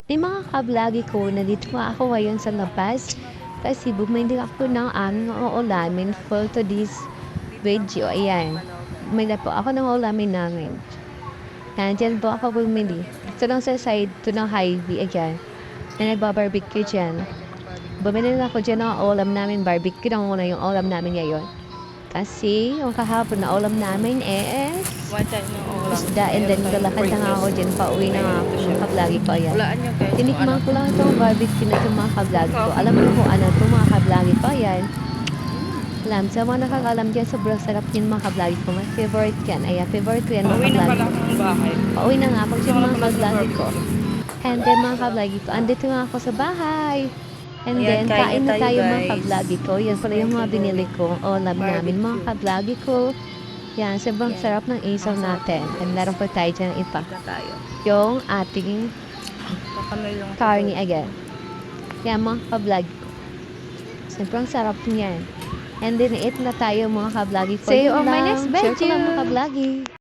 May mga kablagi ko na dito nga ako ngayon sa labas kasi bumili ako ng aming uulamin for today's video. Ayan, bumili po ako ng uulamin namin. Nandyan po ako bumili. Ito lang sa side to ng highway. Ayan, na nagbabarbecue dyan. Bumili na ako dyan ng ulam namin. Barbecue na muna yung ulam namin ngayon. Kasi yung kahapon na ulam namin is isda, and then galakad na nga ako dyan, pauwi na nga ako yung kablagi ko. Ayan, tinikman ko lang itong barbecue na itong mga kablagi ko. Alam mo kung ano itong mga kablagi ko. Ayan, alam, sa mga nakakalam dyan, sobrang sarap din mga kablagi ko. My favorite yan. Ayan, favorite ko yan mga kablagi ko. Pauwi na nga ako dyan mga kablagi ko. And then mga kablagi ko, andito nga ako sa bahay. And then, kain na tayo mga kablagi ko. Yan pala yung mga binili ko. Ulam namin mga kablagi ko. Yan, sobrang sarap ng isaw natin. And meron pa tayo dyan ipa. Yung ating carne again. Yan mga kablagi ko. Sobrang sarap niyan. And then, eat na tayo mga kablagi ko. See you on my next video. Share ko lang mga kablagi.